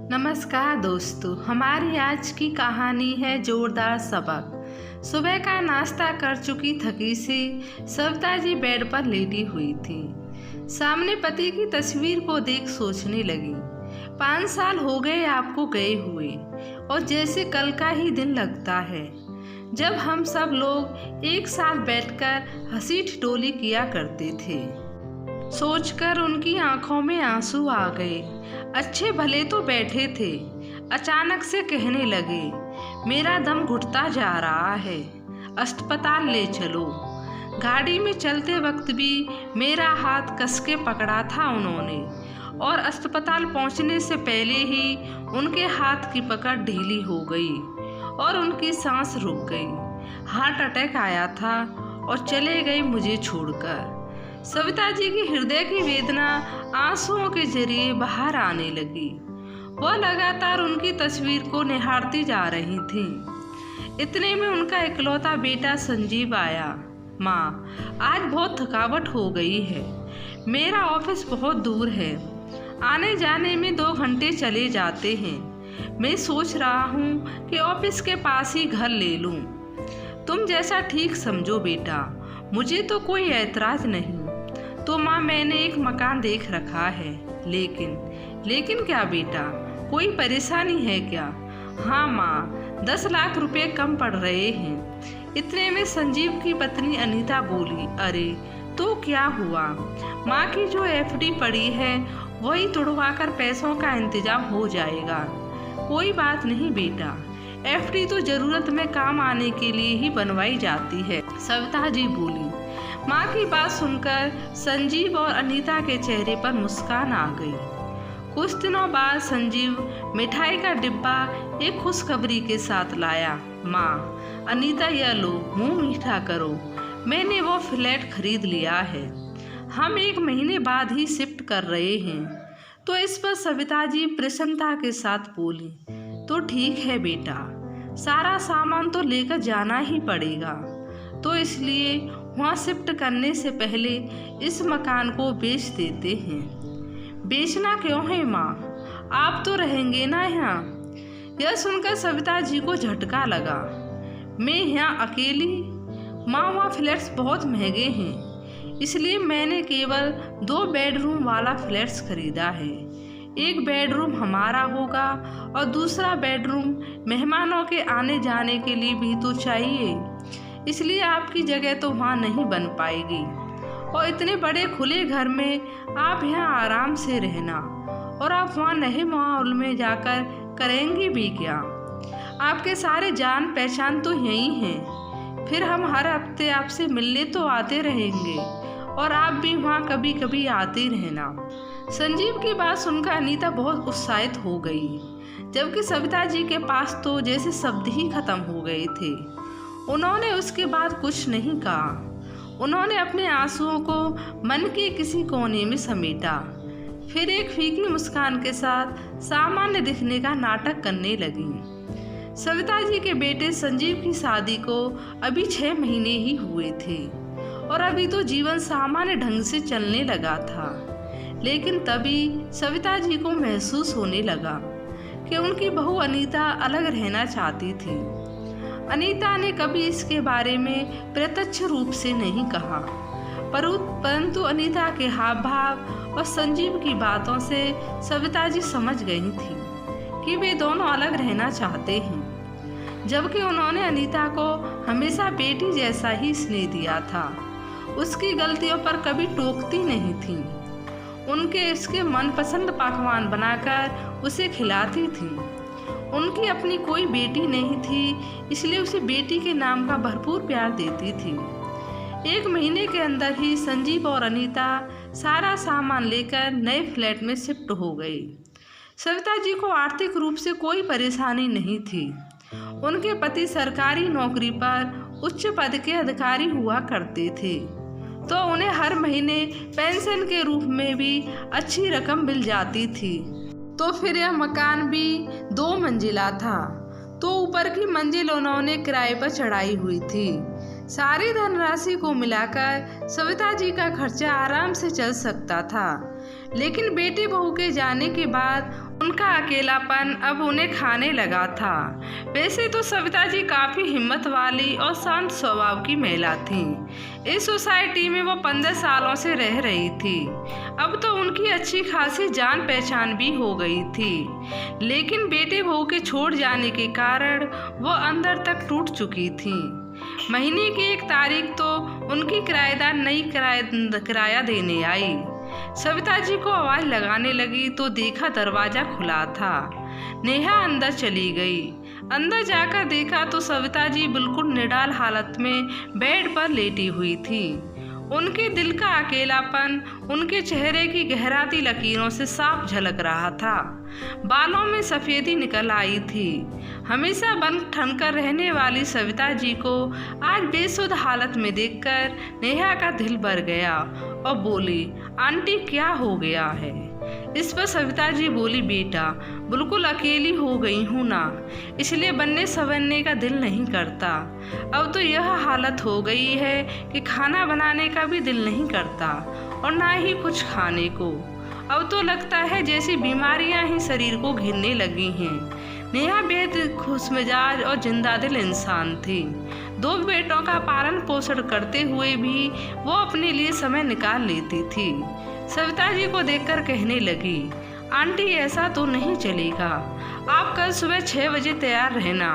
नमस्कार दोस्तों, हमारी आज की कहानी है जोरदार सबक। सुबह का नाश्ता कर चुकी थकी सी सविता जी बेड पर लेटी हुई थी। सामने पति की तस्वीर को देख सोचने लगी, 5 साल हो गए आपको गए हुए और जैसे कल का ही दिन लगता है जब हम सब लोग एक साथ बैठकर हंसी ठिठोली किया करते थे। सोचकर उनकी आंखों में आंसू आ गए। अच्छे भले तो बैठे थे, अचानक से कहने लगे, मेरा दम घुटता जा रहा है, अस्पताल ले चलो। गाड़ी में चलते वक्त भी मेरा हाथ कस के पकड़ा था उन्होंने और अस्पताल पहुंचने से पहले ही उनके हाथ की पकड़ ढीली हो गई और उनकी सांस रुक गई। हार्ट अटैक आया था और चले गए मुझे छोड़कर। सविता जी की हृदय की वेदना आंसुओं के जरिए बाहर आने लगी। वह लगातार उनकी तस्वीर को निहारती जा रही थी। इतने में उनका इकलौता बेटा संजीव आया। माँ, आज बहुत थकावट हो गई है, मेरा ऑफिस बहुत दूर है, आने जाने में 2 घंटे चले जाते हैं। मैं सोच रहा हूँ कि ऑफिस के पास ही घर ले लूँ। तुम जैसा ठीक समझो बेटा, मुझे तो कोई ऐतराज नहीं। तो माँ, मैंने एक मकान देख रखा है, लेकिन क्या बेटा, कोई परेशानी है क्या? हाँ माँ, 10 लाख रुपए कम पड़ रहे हैं। इतने में संजीव की पत्नी अनीता बोली, अरे तो क्या हुआ? माँ की जो एफडी पड़ी है वही तुड़वाकर पैसों का इंतजाम हो जाएगा। कोई बात नहीं बेटा, एफडी तो जरूरत में काम आने के लिए ही बनवाई जाती है, सविता जी बोली। माँ की बात सुनकर संजीव और अनीता के चेहरे पर मुस्कान आ गई। कुछ दिनों बाद संजीव मिठाई का डिब्बा एक खुशखबरी के साथ लाया। माँ, अनीता यह लो, मुंह मीठा करो, मैंने वो फ्लैट खरीद लिया है। हम 1 महीने बाद ही शिफ्ट कर रहे हैं। तो इस पर सविता जी प्रसन्नता के साथ बोली, तो ठीक है बेटा, सारा सामान तो लेकर जाना ही पड़ेगा, तो इसलिए वहाँ शिफ्ट करने से पहले इस मकान को बेच देते हैं। बेचना क्यों है माँ, आप तो रहेंगे ना यहाँ? यह सुनकर सविता जी को झटका लगा। मैं यहाँ अकेली? माँ, वहाँ फ्लैट्स बहुत महंगे हैं, इसलिए मैंने केवल 2 बेडरूम वाला फ्लैट्स खरीदा है। एक बेडरूम हमारा होगा और दूसरा बेडरूम मेहमानों के आने जाने के लिए भी तो चाहिए, इसलिए आपकी जगह तो वहाँ नहीं बन पाएगी। और इतने बड़े खुले घर में आप यहाँ आराम से रहना, और आप वहाँ नए माहौल में जाकर करेंगी भी क्या? आपके सारे जान पहचान तो यहीं हैं, फिर हम हर हफ्ते आपसे मिलने तो आते रहेंगे और आप भी वहाँ कभी कभी आते रहना। संजीव की बात सुनकर अनीता बहुत उत्साहित हो गई, जबकि सविता जी के पास तो जैसे शब्द ही खत्म हो गए थे। उन्होंने उसके बाद कुछ नहीं कहा। उन्होंने अपने आंसुओं को मन के किसी कोने में समेटा, फिर एक फीकी मुस्कान के साथ सामान्य दिखने का नाटक करने लगी। सविता जी के बेटे संजीव की शादी को अभी 6 महीने ही हुए थे और अभी तो जीवन सामान्य ढंग से चलने लगा था। लेकिन तभी सविता जी को महसूस होने लगा कि उनकी बहू अनीता अलग रहना चाहती थी। अनीता ने कभी इसके बारे में प्रत्यक्ष रूप से नहीं कहा, परंतु अनीता के हाव भाव और संजीव की बातों से सविता जी समझ गई थी कि वे दोनों अलग रहना चाहते हैं। जबकि उन्होंने अनीता को हमेशा बेटी जैसा ही स्नेह दिया था, उसकी गलतियों पर कभी टोकती नहीं थी, उसके मनपसंद पकवान बनाकर उसे खिलाती थी। उनकी अपनी कोई बेटी नहीं थी, इसलिए उसे बेटी के नाम का भरपूर प्यार देती थी। 1 महीने के अंदर ही संजीव और अनीता सारा सामान लेकर नए फ्लैट में शिफ्ट हो गई। सविता जी को आर्थिक रूप से कोई परेशानी नहीं थी। उनके पति सरकारी नौकरी पर उच्च पद के अधिकारी हुआ करते थे, तो उन्हें हर महीने पेंशन के रूप में भी अच्छी रकम मिल जाती थी। तो फिर यह मकान भी 2 मंजिला था, तो ऊपर की मंजिल उन्होंने किराए पर चढ़ाई हुई थी। सारी धनराशि को मिलाकर सविता जी का खर्चा आराम से चल सकता था। लेकिन बेटे बहू के जाने के बाद उनका अकेलापन अब उन्हें खाने लगा था। वैसे तो सविता जी काफ़ी हिम्मत वाली और शांत स्वभाव की महिला थीं। इस सोसाइटी में वो 15 सालों से रह रही थी। अब तो उनकी अच्छी खासी जान पहचान भी हो गई थी, लेकिन बेटे बहू के छोड़ जाने के कारण वो अंदर तक टूट चुकी थी। महीने की 1 तारीख तो उनकी किराएदार नई किराया देने आई। सविता जी को आवाज़ लगाने लगी तो देखा दरवाज़ा खुला था। नेहा अंदर चली गई। अंदर जाकर देखा तो सविता जी बिल्कुल निडाल हालत में बेड पर लेटी हुई थी। उनके दिल का अकेलापन उनके चेहरे की गहराती लकीरों से साफ झलक रहा था। बालों में सफ़ेदी निकल आई थी। हमेशा बन ठनकर रहने वाली सविता जी को आज बेसुध हालत में देखकर नेहा का दिल भर गया और बोली, आंटी क्या हो गया है? इस पर सविता जी बोली, बेटा बिल्कुल अकेली हो गई हूँ ना, इसलिए बनने संवरने का दिल नहीं करता। अब तो यह हालत हो गई है कि खाना बनाने का भी दिल नहीं करता और ना ही कुछ खाने को। अब तो लगता है जैसी बीमारियां ही शरीर को घेरने लगी हैं। नेहा बेहद खुशमिजाज और जिंदा दिल इंसान थी। 2 बेटों का पालन पोषण करते हुए भी वो अपने लिए समय निकाल लेती थी। सविता जी को देखकर कहने लगी, आंटी ऐसा तो नहीं चलेगा। आप कल सुबह 6 बजे तैयार रहना।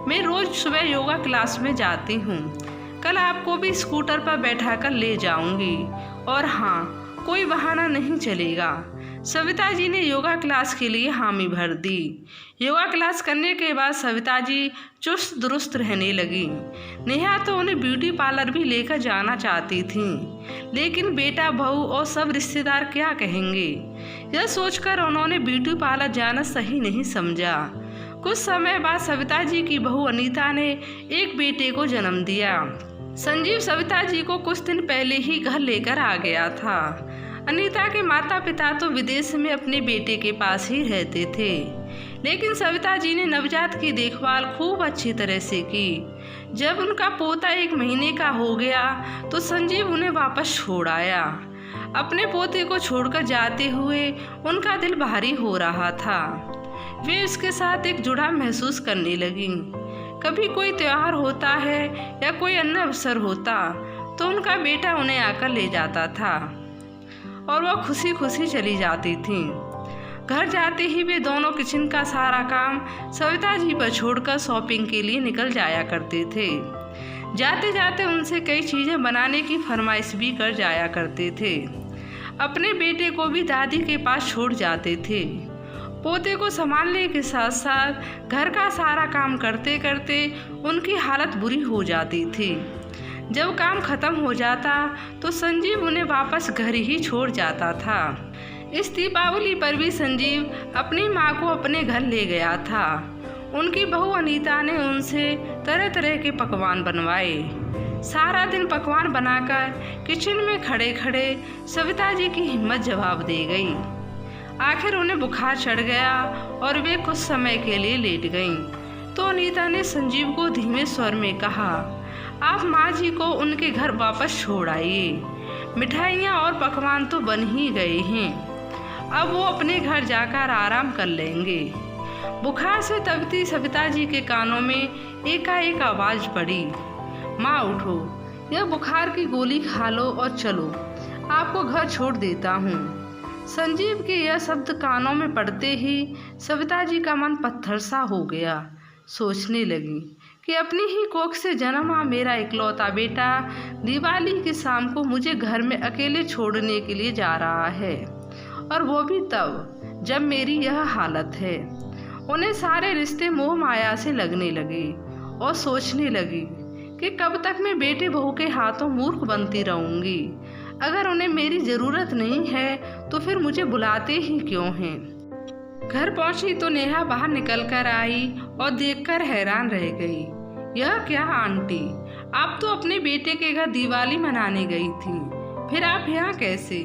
मैं रोज़ सुबह योगा क्लास में जाती हूँ। कल आपको भी स्कूटर पर बैठाकर ले जाऊँगी। और हाँ, कोई बहाना नहीं चलेगा। सविता जी ने योगा क्लास के लिए हामी भर दी। योगा क्लास करने के बाद सविता जी चुस्त दुरुस्त रहने लगी। नेहा तो उन्हें ब्यूटी पार्लर भी लेकर जाना चाहती थी, लेकिन बेटा बहू और सब रिश्तेदार क्या कहेंगे, यह सोचकर उन्होंने ब्यूटी पार्लर जाना सही नहीं समझा। कुछ समय बाद सविता जी की बहू अनीता ने एक बेटे को जन्म दिया। संजीव सविता जी को कुछ दिन पहले ही घर लेकर आ गया था। अनीता के माता पिता तो विदेश में अपने बेटे के पास ही रहते थे, लेकिन सविता जी ने नवजात की देखभाल खूब अच्छी तरह से की। जब उनका पोता 1 महीने का हो गया तो संजीव उन्हें वापस छोड़ आया। अपने पोते को छोड़कर जाते हुए उनका दिल भारी हो रहा था। वे उसके साथ एक जुड़ाव महसूस करने लगी। कभी कोई त्यौहार होता है या कोई अन्य अवसर होता तो उनका बेटा उन्हें आकर ले जाता था और वह खुशी खुशी चली जाती थी। घर जाते ही वे दोनों किचन का सारा काम सविता जी पर छोड़कर शॉपिंग के लिए निकल जाया करते थे। जाते जाते उनसे कई चीज़ें बनाने की फरमाइश भी कर जाया करते थे। अपने बेटे को भी दादी के पास छोड़ जाते थे। पोते को संभालने के साथ साथ घर का सारा काम करते करते उनकी हालत बुरी हो जाती थी। जब काम खत्म हो जाता तो संजीव उन्हें वापस घर ही छोड़ जाता था। इस दीपावली पर भी संजीव अपनी माँ को अपने घर ले गया था। उनकी बहू अनीता ने उनसे तरह तरह के पकवान बनवाए। सारा दिन पकवान बनाकर किचन में खड़े खड़े सविता जी की हिम्मत जवाब दे गई। आखिर उन्हें बुखार चढ़ गया और वे कुछ समय के लिए लेट गईं। तो अनीता ने संजीव को धीमे स्वर में कहा, आप माँ जी को उनके घर वापस छोड़ आइए। मिठाइयाँ और पकवान तो बन ही गए हैं, अब वो अपने घर जाकर आराम कर लेंगे। बुखार से तपती सविता जी के कानों में एकाएक आवाज़ पड़ी, माँ उठो, यह बुखार की गोली खा लो और चलो, आपको घर छोड़ देता हूँ। संजीव के यह शब्द कानों में पड़ते ही सविता जी का मन पत्थर सा हो गया। सोचने लगी कि अपनी ही कोख से जन्मा मेरा इकलौता बेटा दिवाली की शाम को मुझे घर में अकेले छोड़ने के लिए जा रहा है, और वो भी तब जब मेरी यह हालत है। उन्हें सारे रिश्ते मोह माया से लगने लगे और सोचने लगी कि कब तक मैं बेटे बहू के हाथों मूर्ख बनती रहूँगी। अगर उन्हें मेरी ज़रूरत नहीं है तो फिर मुझे बुलाते ही क्यों हैं। घर पहुंची तो नेहा बाहर निकल कर आई और देखकर हैरान रह गई। यह क्या आंटी, आप तो अपने बेटे के घर दिवाली मनाने गई थी, फिर आप यहाँ कैसे,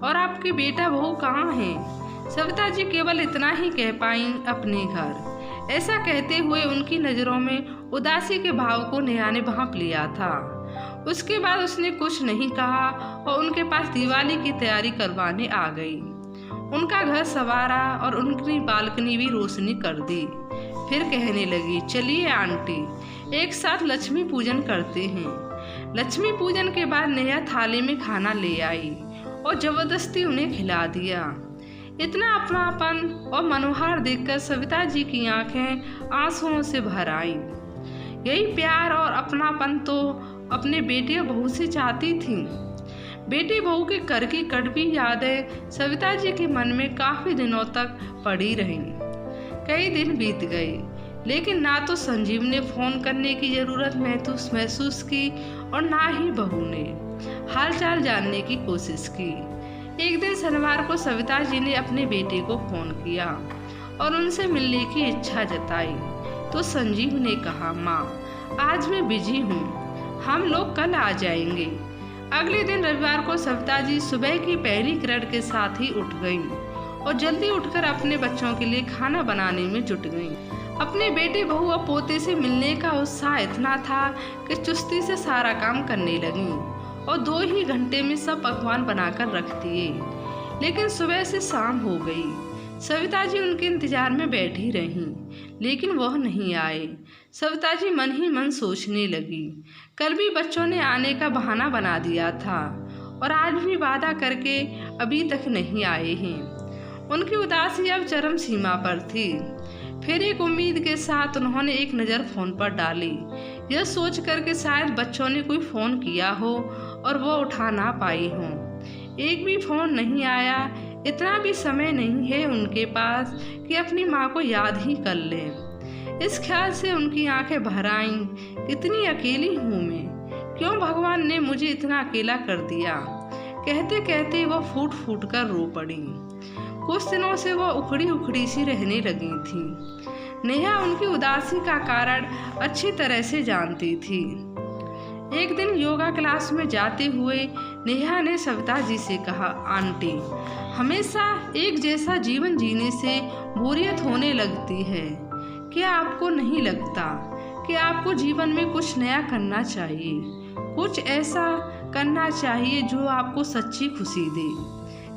और आपके बेटा बहू कहाँ हैं? सविता जी केवल इतना ही कह पाईं, अपने घर। ऐसा कहते हुए उनकी नज़रों में उदासी के भाव को नेहा ने भांप लिया था। उसके बाद उसने कुछ नहीं कहा और उनके पास दिवाली की तैयारी करवाने आ गई। उनका घर संवारा और उनकी बालकनी भी रोशनी कर दी। फिर कहने लगी, चलिए आंटी, एक साथ लक्ष्मी पूजन करते हैं। लक्ष्मी पूजन के बाद नेहा थाली में खाना ले आई और जबरदस्ती उन्हें खिला दिया। इतना अपनापन और मनोहार देखकर सविता जी की आंखें आंसुओं से भर आईं। यही प्यार और अपनापन तो अपने बेटे और बहू से चाहती थी। बेटी बहू के कर की कड़वी यादें सविता जी के मन में काफी दिनों तक पड़ी रहीं। कई दिन बीत गए, लेकिन ना तो संजीव ने फोन करने की जरूरत महसूस की और ना ही बहू ने हालचाल जानने की कोशिश की। एक दिन शनिवार को सविता जी ने अपने बेटे को फोन किया और उनसे मिलने की इच्छा जताई तो संजीव ने कहा, माँ आज मैं बिजी हूँ, हम लोग कल आ जाएंगे। अगले दिन रविवार को सविता जी सुबह की पहली किरण के साथ ही उठ गईं और जल्दी उठकर अपने बच्चों के लिए खाना बनाने में जुट गईं। अपने बेटे बहू और पोते से मिलने का उत्साह इतना था कि चुस्ती से सारा काम करने लगीं और 2 ही घंटे में सब पकवान बनाकर रख दिए। लेकिन सुबह से शाम हो गई, सविता जी उनके इंतजार में बैठी रहीं, लेकिन वह नहीं आए। सविता जी मन ही मन सोचने लगी, कल भी बच्चों ने आने का बहाना बना दिया था और आज भी वादा करके अभी तक नहीं आए हैं। उनकी उदासी अब चरम सीमा पर थी। फिर एक उम्मीद के साथ उन्होंने एक नज़र फोन पर डाली, यह सोच कर कि शायद बच्चों ने कोई फ़ोन किया हो और वो उठा ना पाई हो। एक भी फ़ोन नहीं आया। इतना भी समय नहीं है उनके पास कि अपनी माँ को याद ही कर लें। इस ख्याल से उनकी आंखें भर आईं, कितनी अकेली हूँ मैं, क्यों भगवान ने मुझे इतना अकेला कर दिया। कहते कहते वह फूट फूट कर रो पड़ी। कुछ दिनों से वह उखड़ी उखड़ी सी रहने लगी थी। नेहा उनकी उदासी का कारण अच्छी तरह से जानती थी। एक दिन योगा क्लास में जाते हुए नेहा ने सविता जी से कहा, आंटी, हमेशा एक जैसा जीवन जीने से बोरियत होने लगती है। क्या आपको नहीं लगता कि आपको जीवन में कुछ नया करना चाहिए, कुछ ऐसा करना चाहिए जो आपको सच्ची खुशी दे?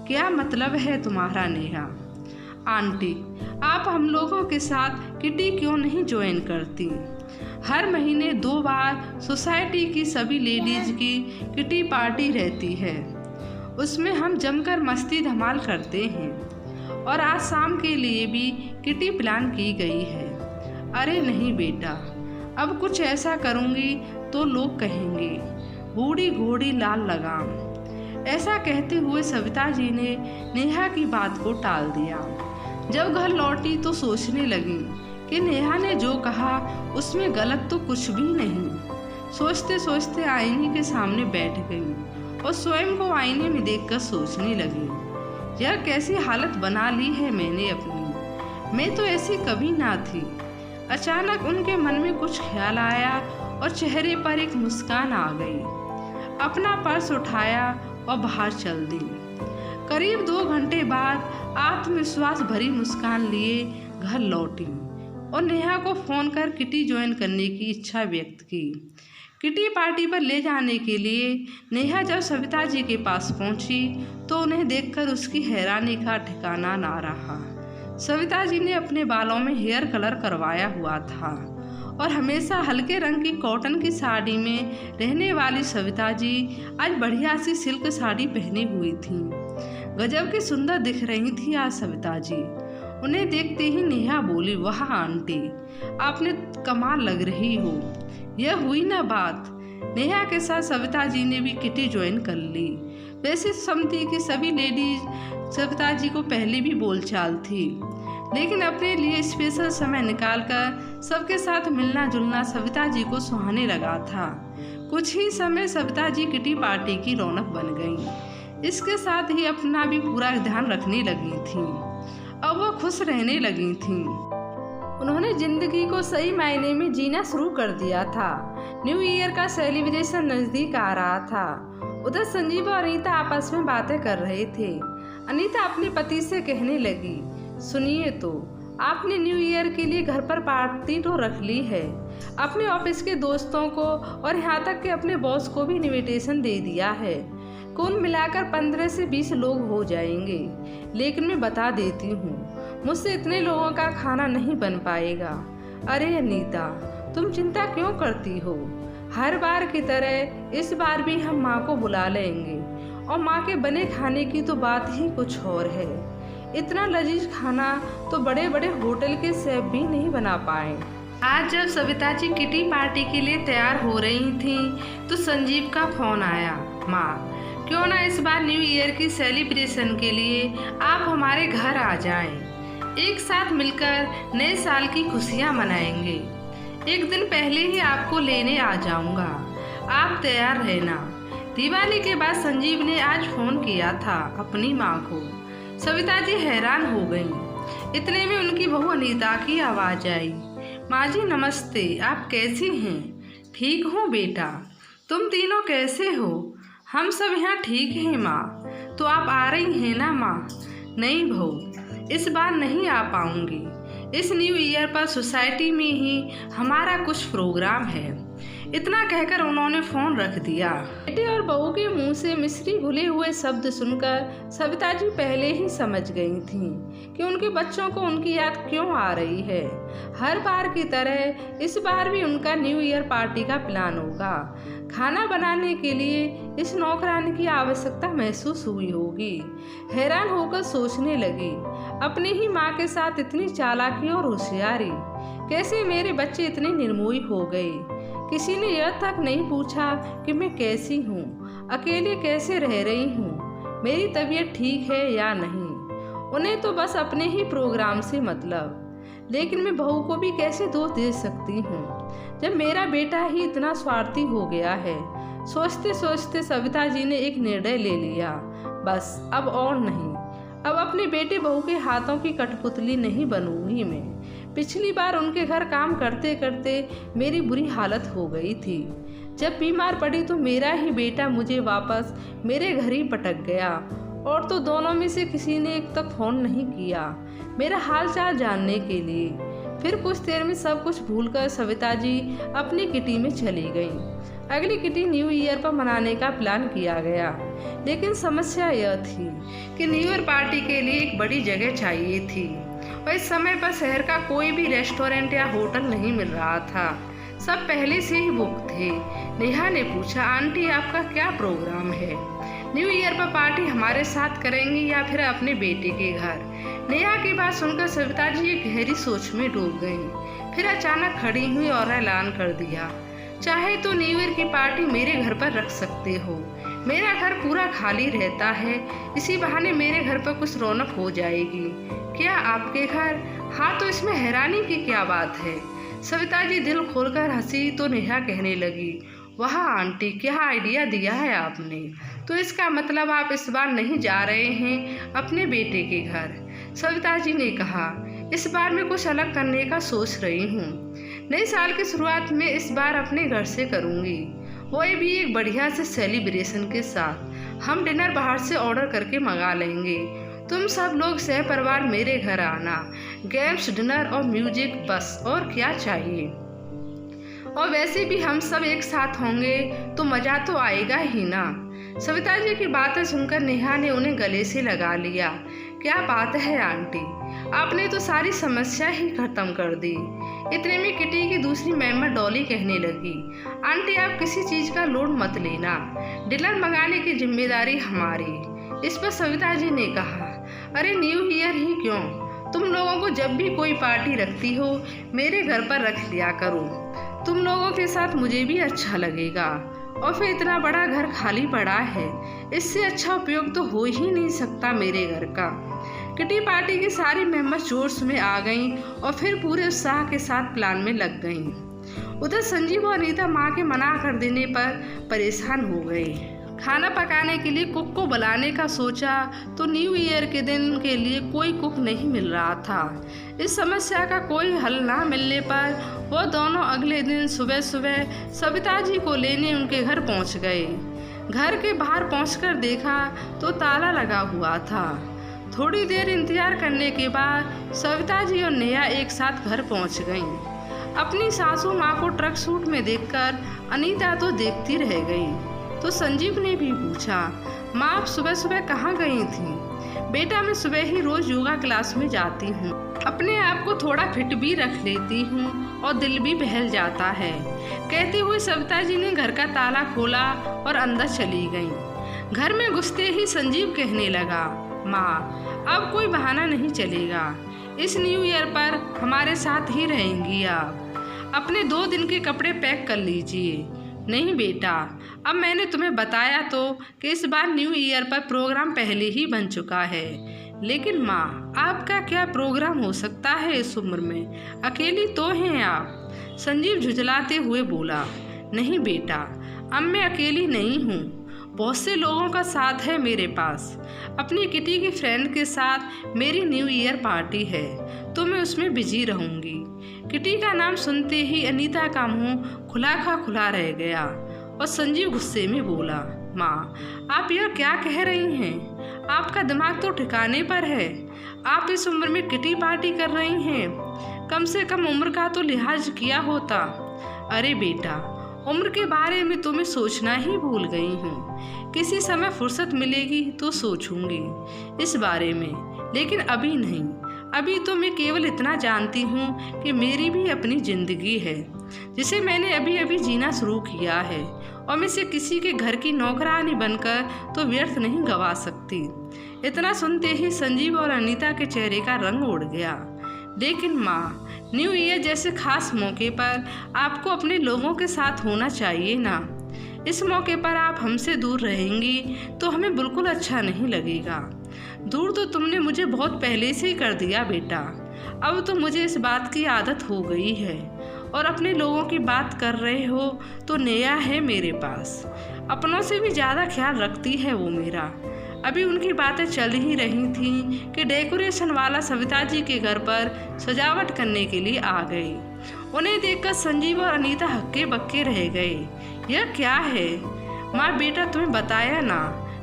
क्या मतलब है तुम्हारा नेहा? आंटी, आप हम लोगों के साथ किटी क्यों नहीं ज्वाइन करती? हर महीने 2 बार सोसाइटी की सभी लेडीज की किटी पार्टी रहती है, उसमें हम जमकर मस्ती धमाल करते हैं और आज शाम के लिए भी किटी प्लान की गई है। अरे नहीं बेटा, अब कुछ ऐसा करूँगी तो लोग कहेंगे बूढ़ी घोड़ी लाल लगाम। ऐसा कहते हुए सविता जी ने नेहा की बात को टाल दिया। जब घर लौटी तो सोचने लगी कि नेहा ने जो कहा उसमें गलत तो कुछ भी नहीं। सोचते सोचते आईने के सामने बैठ गई और स्वयं को आईने में देखकर सोचने लगी, यह कैसी हालत बना ली है मैंने अपनी, मैं तो ऐसी कभी ना थी। अचानक उनके मन में कुछ ख्याल आया और चेहरे पर एक मुस्कान आ गई। अपना पर्स उठाया और बाहर चल दी। करीब 2 घंटे बाद आत्मविश्वास भरी मुस्कान लिए घर लौटी और नेहा को फ़ोन कर किटी ज्वाइन करने की इच्छा व्यक्त की। किटी पार्टी पर ले जाने के लिए नेहा जब सविता जी के पास पहुंची तो उन्हें देखकर उसकी हैरानी का ठिकाना ना रहा। सविता जी ने अपने बालों में हेयर कलर करवाया हुआ था और हमेशा हल्के रंग की कॉटन की साड़ी में रहने वाली सविता जी आज बढ़िया सी सिल्क साड़ी पहनी हुई थी। गजब की सुंदर दिख रही थी आज सविता जी। उन्हें देखते ही नेहा बोली, वाह आंटी, आपने कमाल लग रही हो। यह हुई ना बात। नेहा के साथ सविता जी ने भी किटी ज्वाइन कर ली। वैसे समझती कि सभी लेडीज सविता जी को पहले भी बोलचाल थी, लेकिन अपने लिए स्पेशल समय निकालकर सबके साथ मिलना जुलना सविता जी को सुहाने लगा था। कुछ ही समय सविता जी किटी पार्टी की रौनक बन गई। इसके साथ ही अपना भी पूरा ध्यान रखने लगी थी। अब वो खुश रहने लगी थी। उन्होंने जिंदगी को सही मायने में जीना शुरू कर दिया था। न्यू ईयर का सेलिब्रेशन नज़दीक आ रहा था। उधर संजीव और अनीता आपस में बातें कर रहे थे। अनीता अपने पति से कहने लगी, सुनिए तो, आपने न्यू ईयर के लिए घर पर पार्टी तो रख ली है, अपने ऑफिस के दोस्तों को और यहाँ तक कि अपने बॉस को भी इनविटेशन दे दिया है। कुल मिलाकर 15 से 20 लोग हो जाएंगे। लेकिन मैं बता देती हूँ, मुझसे इतने लोगों का खाना नहीं बन पाएगा। अरे अनीता, तुम चिंता क्यों करती हो? हर बार की तरह इस बार भी हम माँ को बुला लेंगे, और माँ के बने खाने की तो बात ही कुछ और है। इतना लजीज खाना तो बड़े बड़े होटल के शेफ भी नहीं बना पाए। आज जब सविता जी किटी पार्टी के लिए तैयार हो रही थीं, तो संजीव का फोन आया। माँ, क्यों ना इस बार न्यू ईयर की सेलिब्रेशन के लिए आप हमारे घर आ जाएं। एक साथ मिलकर नए साल की खुशियाँ मनाएंगे। एक दिन पहले ही आपको लेने आ जाऊंगा, आप तैयार रहना। दिवाली के बाद संजीव ने आज फोन किया था अपनी माँ को। सविता जी हैरान हो गईं। इतने में उनकी बहू अनीता की आवाज़ आई। माँ जी नमस्ते, आप कैसी हैं? ठीक हूँ बेटा, तुम तीनों कैसे हो? हम सब यहाँ ठीक हैं माँ। तो आप आ रही हैं ना माँ? नहीं बहू, इस बार नहीं आ पाऊँगी। इस न्यू ईयर पर सोसाइटी में ही हमारा कुछ प्रोग्राम है। इतना कहकर उन्होंने फ़ोन रख दिया। बेटे और बहू के मुंह से मिश्री घुले हुए शब्द सुनकर सविता जी पहले ही समझ गई थीं कि उनके बच्चों को उनकी याद क्यों आ रही है। हर बार की तरह इस बार भी उनका न्यू ईयर पार्टी का प्लान होगा। खाना बनाने के लिए इस नौकरानी की आवश्यकता महसूस हुई होगी। हैरान होकर सोचने लगी, अपनी ही माँ के साथ इतनी चालाकी और होशियारी, कैसे मेरे बच्चे इतने निर्मोही हो गए। किसी ने यह तक नहीं पूछा कि मैं कैसी हूँ, अकेले कैसे रह रही हूँ, मेरी तबीयत ठीक है या नहीं। उन्हें तो बस अपने ही प्रोग्राम से मतलब। लेकिन मैं बहू को भी कैसे दोष दे सकती हूँ जब मेरा बेटा ही इतना स्वार्थी हो गया है। सोचते सोचते सविता जी ने एक निर्णय ले लिया, बस अब और नहीं। अब अपने बेटे बहू के हाथों की कठपुतली नहीं बनूंगी मैं। पिछली बार उनके घर काम करते करते मेरी बुरी हालत हो गई थी। जब बीमार पड़ी तो मेरा ही बेटा मुझे वापस मेरे घर ही पटक गया, और तो दोनों में से किसी ने एक तक फ़ोन नहीं किया मेरा हाल चाल जानने के लिए। फिर कुछ देर में सब कुछ भूलकर सविता जी अपनी किटी में चली गईं। अगली किटी न्यू ईयर पर मनाने का प्लान किया गया, लेकिन समस्या यह थी कि न्यू ईयर पार्टी के लिए एक बड़ी जगह चाहिए थी, और इस समय पर शहर का कोई भी रेस्टोरेंट या होटल नहीं मिल रहा था। सब पहले से ही बुक थे। नेहा ने पूछा, आंटी आपका क्या प्रोग्राम है? न्यू ईयर पर पार्टी हमारे साथ करेंगी या फिर अपने बेटे के घर? नेहा की बात सुनकर सविता जी एक गहरी सोच में डूब गईं। फिर अचानक खड़ी हुई और ऐलान कर दिया, चाहे तो न्यू ईयर की पार्टी मेरे घर पर रख सकते हो। मेरा घर पूरा खाली रहता है, इसी बहाने मेरे घर पर कुछ रौनक हो जाएगी। क्या आपके घर? हाँ, तो इसमें हैरानी की क्या बात है? सविता जी दिल खोलकर हंसी तो नेहा कहने लगी, वाह आंटी, क्या आइडिया दिया है आपने। तो इसका मतलब आप इस बार नहीं जा रहे हैं अपने बेटे के घर? सविता जी ने कहा, इस बार मैं कुछ अलग करने का सोच रही हूँ। नए साल की शुरुआत में इस बार अपने घर से करूँगी, वो भी एक बढ़िया से सेलिब्रेशन के साथ। हम डिनर बाहर से ऑर्डर करके मंगा लेंगे। तुम सब लोग सह परिवार मेरे घर आना, गेम्स, डिनर और म्यूजिक, बस और क्या चाहिए। और वैसे भी हम सब एक साथ होंगे तो मज़ा तो आएगा ही ना। सविता जी की बातें सुनकर नेहा ने उन्हें गले से लगा लिया। क्या बात है आंटी, आपने तो सारी समस्या ही खत्म कर दी। इतने में किटी की दूसरी मेंबर डॉली कहने लगी, आंटी आप किसी चीज़ का लोड मत लेना, डिनर मंगाने की जिम्मेदारी हमारी। इस पर सविता जी ने कहा, अरे न्यू ईयर ही क्यों, तुम लोगों को जब भी कोई पार्टी रखती हो मेरे घर पर रख लिया करो। तुम लोगों के साथ मुझे भी अच्छा लगेगा, और फिर इतना बड़ा घर खाली पड़ा है, इससे अच्छा उपयोग तो हो ही नहीं सकता मेरे घर का। किटी पार्टी की सारी मेंबर्स जोश में आ गईं और फिर पूरे उत्साह के साथ प्लान में लग गईं। उधर संजीव और अनीता माँ के मना कर देने पर परेशान हो गए। खाना पकाने के लिए कुक को बुलाने का सोचा तो न्यू ईयर के दिन के लिए कोई कुक नहीं मिल रहा था। इस समस्या का कोई हल ना मिलने पर वो दोनों अगले दिन सुबह सुबह सविता जी को लेने उनके घर पहुंच गए। घर के बाहर पहुंचकर देखा तो ताला लगा हुआ था। थोड़ी देर इंतजार करने के बाद सविता जी और नेहा एक साथ घर पहुंच गईं। अपनी सासू माँ को ट्रक सूट में देखकर अनीता तो देखती रह गई। तो संजीव ने भी पूछा, माँ आप सुबह सुबह कहाँ गई थी? बेटा मैं सुबह ही रोज योगा क्लास में जाती हूँ, अपने आप को थोड़ा फिट भी रख लेती हूँ और दिल भी बहल जाता है। कहते हुए सविता जी ने घर का ताला खोला और अंदर चली गईं। घर में घुसते ही संजीव कहने लगा, माँ अब कोई बहाना नहीं चलेगा, इस न्यू ईयर पर हमारे साथ ही रहेंगी आप। अपने 2 दिन के कपड़े पैक कर लीजिए। नहीं बेटा, अब मैंने तुम्हें बताया तो कि इस बार न्यू ईयर पर प्रोग्राम पहले ही बन चुका है। लेकिन माँ आपका क्या प्रोग्राम हो सकता है इस उम्र में, अकेली तो हैं आप। संजीव झुंझलाते हुए बोला, नहीं बेटा अब मैं अकेली नहीं हूँ, बहुत से लोगों का साथ है मेरे पास। अपनी किटी की फ्रेंड के साथ मेरी न्यू ईयर पार्टी है तो मैं उसमें बिजी रहूँगी। किटी का नाम सुनते ही अनीता का मुंह खुला रह गया और संजीव गुस्से में बोला, माँ आप यह क्या कह रही हैं? आपका दिमाग तो ठिकाने पर है। आप इस उम्र में किटी पार्टी कर रही हैं, कम से कम उम्र का तो लिहाज किया होता। अरे बेटा उम्र के बारे में तो मैं सोचना ही भूल गई हूँ, किसी समय फुर्सत मिलेगी तो सोचूंगी इस बारे में, लेकिन अभी नहीं। अभी तो मैं केवल इतना जानती हूँ कि मेरी भी अपनी जिंदगी है जिसे मैंने अभी अभी जीना शुरू किया है और मैं इसे किसी के घर की नौकरानी बनकर तो व्यर्थ नहीं गवा सकती। इतना सुनते ही संजीव और अनीता के चेहरे का रंग उड़ गया। लेकिन माँ न्यू ईयर जैसे खास मौके पर आपको अपने लोगों के साथ होना चाहिए ना। इस मौके पर आप हमसे दूर रहेंगी तो हमें बिल्कुल अच्छा नहीं लगेगा। दूर तो तुमने मुझे बहुत पहले से ही कर दिया बेटा, अब तो मुझे इस बात की आदत हो गई है। और अपने लोगों की बात कर रहे हो तो नेहा है मेरे पास, अपनों से भी ज़्यादा ख्याल रखती है वो मेरा। अभी उनकी बातें चल ही रही थी कि डेकोरेशन वाला सविता जी के घर पर सजावट करने के लिए आ गई। उन्हें देखकर संजीव और अनीता हक्के बक्के रह गए। यह क्या है? माँ बेटा तुम्हें बताया ना,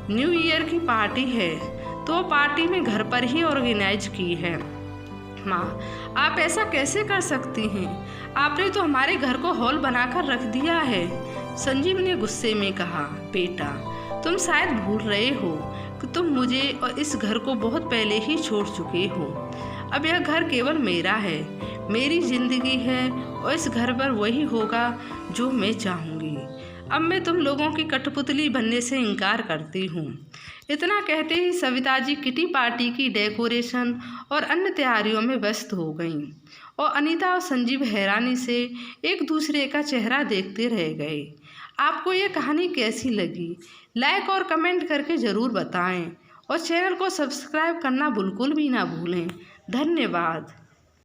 न्यू ईयर की पार्टी है तो पार्टी में घर पर ही ऑर्गेनाइज की है। माँ आप ऐसा कैसे कर सकती हैं? आपने तो हमारे घर को हॉल बनाकर रख दिया है। संजीव ने गुस्से में कहा, बेटा तुम शायद भूल रहे हो कि तुम मुझे और इस घर को बहुत पहले ही छोड़ चुके हो। अब यह घर केवल मेरा है, मेरी जिंदगी है और इस घर पर वही होगा जो मैं चाहूँगी। अब मैं तुम लोगों की कठपुतली बनने से इनकार करती हूँ। इतना कहते ही सविता जी किटी पार्टी की डेकोरेशन और अन्य तैयारियों में व्यस्त हो गईं और अनीता और संजीव हैरानी से एक दूसरे का चेहरा देखते रह गए। आपको ये कहानी कैसी लगी? लाइक और कमेंट करके ज़रूर बताएं और चैनल को सब्सक्राइब करना बिल्कुल भी ना भूलें। धन्यवाद।